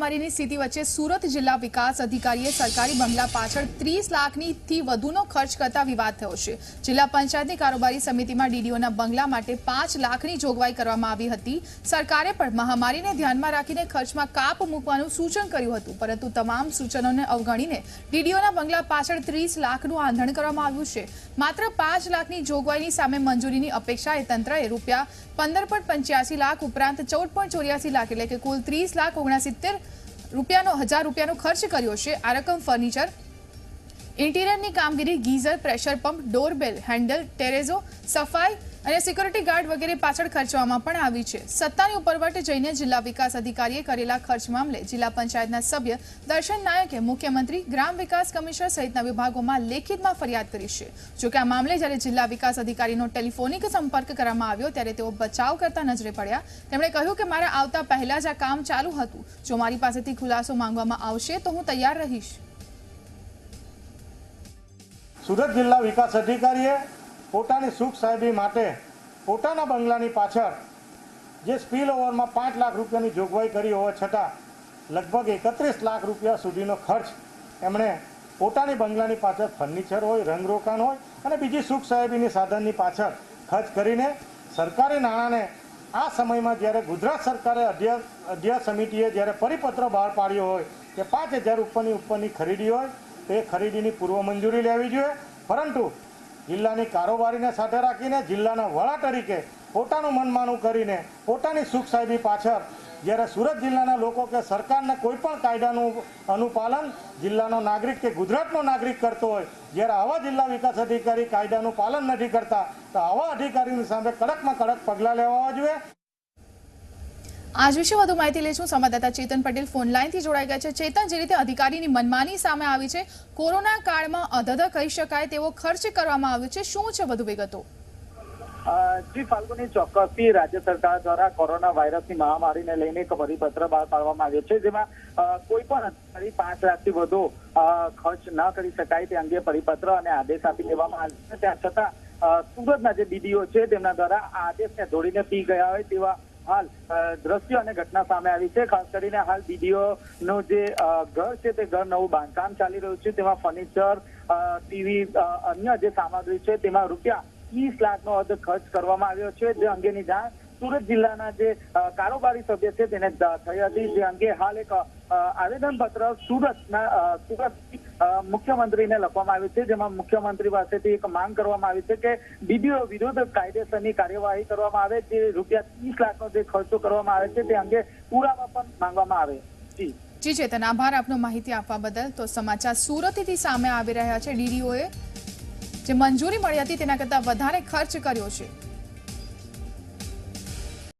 महामारीની સ્થિતિ વચ્ચે સુરત જિલ્લા વિકાસ અધિકારીએ સરકારી બંગલા પાછળ 30 લાખથી વધુનો ખર્ચ કરતા વિવાદ થયો છે। જિલ્લા પંચાયતની કારોબારી સમિતિમાં ડીડીઓના બંગલા માટે 5 લાખની જોગવાઈ કરવામાં આવી હતી। સરકારે પણ મહામારીને ધ્યાનમાં રાખીને ખર્ચમાં કાપ મૂકવાનું સૂચન કર્યું હતું, પરંતુ તમામ સૂચનોને અવગણીને ડીડીઓના બંગલા પાછળ 30 લાખનું આંધણ કરવામાં આવ્યું છે। માત્ર 5 લાખની જોગવાઈની સામે મંજૂરીની અપેક્ષાએ તંત્રએ રૂપિયા 15.85 લાખ ઉપરાંત 14.84 લાખ એટલે કે કુલ 30,69,1000 રૂપિયાનો ખર્ચ કર્યો છે। આ રકમ ફર્નિચર, ઇન્ટિરિયરની કામગીરી, geyser, pressure pump, doorbell, handle, terrazzo, સફાઈ અને સિક્યુરિટી ગાર્ડ વગેરે પાછળ ખર્ચવામાં પણ આવી છે। સત્તાની ઉપરવટ જઈને જિલ્લા વિકાસ અધિકારીએ કરેલા ખર્ચ મામલે જિલ્લા પંચાયતના સભ્ય દર્શન નાયકે મુખ્યમંત્રી, ગ્રામ વિકાસ કમિશનર સહિતના વિભાગોમાં લેખિતમાં ફરિયાદ કરી છે। જોકે આ મામલે જ્યારે જિલ્લા વિકાસ અધિકારીનો ટેલિફોનિક સંપર્ક કરવામાં આવ્યો ત્યારે તેઓ બચાવ કરતા નજરે પડ્યા। તેમણે કહ્યું કે મારા આવતા પહેલા જ આ કામ ચાલુ હતું, જો મારી પાસેથી ખુલાસો માંગવામાં આવશે તો હું તૈયાર રહીશ। સુરત જિલ્લા વિકાસ અધિકારીએ પોતાની સુખ સાહેબી માટે પોતાના બંગલાની પાછળ જે સ્પીલ ઓવરમાં 5 લાખ રૂપિયાની જોગવાઈ કરી હોવા છતાં લગભગ 31 લાખ રૂપિયા સુધીનો ખર્ચ એમણે પોતાની બંગલાની પાછળ ફર્નિચર હોય, રંગરોકાણ હોય અને બીજી સુખ સાહેબીની સાધનની પાછળ ખર્ચ કરીને સરકારી નાણાંને આ સમયમાં જ્યારે ગુજરાત સરકારે અધ્યક્ષ સમિતિએ જ્યારે પરિપત્ર બહાર પાડ્યો હોય કે 5,000 ઉપરની ખરીદી હોય તો એ ખરીદીની પૂર્વ મંજૂરી લેવી જોઈએ, પરંતુ જિલ્લાની કારોબારીને સાથે રાખીને જિલ્લાના વડા તરીકે પોતાનું મનમાનું કરીને પોતાની સુખ સાહેબી પાછળ જ્યારે સુરત જિલ્લાના લોકો કે સરકારના કોઈ પણ કાયદાનું અનુપાલન જિલ્લાનો નાગરિક કે ગુજરાતનો નાગરિક કરતો હોય, જ્યારે આવા જિલ્લા વિકાસ અધિકારી કાયદાનું પાલન નથી કરતા તો આવા અધિકારીની સામે કડકમાં કડક પગલાં લેવા જોઈએ। आज विषय વધુ માહિતી લેશું સંવાદદાતા ચેતન પટેલ ફોન લાઈનથી જોડાઈ ગયા છે। ચેતન, જે રીતે અધિકારીની મનમાની સામે આવી છે, કોરોના કાળમાં અધધ કહી શકાય તેવો ખર્ચ કરવામાં આવ્યો છે, શું છે વધુ વિગતો? જી ફાલ્ગુની, ચોક્કસથી રાજ્ય સરકાર દ્વારા કોરોના વાયરસની મહામારીને લઈને એક પરિપત્ર બહાર પાડવામાં આવ્યો છે, જેમાં કોઈ પણ અધિકારી 5 લાખથી વધુ ખર્ચ ન કરી શકાય તે અંગે પરિપત્ર અને આદેશ આપી દેવામાં આવ્યો છે। ત્યાં છતાં સુરતના જે ડીડીઓ છે તેમના દ્વારા આ આદેશને દોડીને પી ગયા હોય તેવા હાલ દ્રશ્ય અને ઘટના સામે આવી છે। ખાસ કરીને હાલ ડીડીઓ નું જે ઘર છે તે ઘર નવું બાંધકામ ચાલી રહ્યું છે, તેમાં ફર્નિચર, ટીવી, અન્ય જે સામગ્રી છે તેમાં રૂપિયા 30 લાખનો અર્ધ ખર્ચ કરવામાં આવ્યો છે। જે અંગેની જાણ સુરત જિલ્લાના જે કારોબારી સભ્ય છે તેને થઈ હતી, જે અંગે હાલ એક આવેદનપત્ર સુરત મુખ્યમંત્રીને લખવામાં આવ્યું છે, જેમાં મુખ્યમંત્રી પાસેથી એક માંગ કરવામાં આવી છે કે ડીડીઓ વિરુદ્ધ કાયદેસરની કાર્યવાહી કરવામાં આવે, જે રૂપિયા 30 લાખનો જે ખર્ચો કરવામાં આવે છે તે અંગે પુરાવા પણ માંગવામાં આવે। જી ચેતન, આભાર આપનો માહિતી આપવા બદલ। તો સમાચાર સુરતથી સામે આવી રહ્યા છે, ડીડીઓએ જે મંજૂરી મળી હતી તેના કરતાં વધારે ખર્ચ કર્યો છે।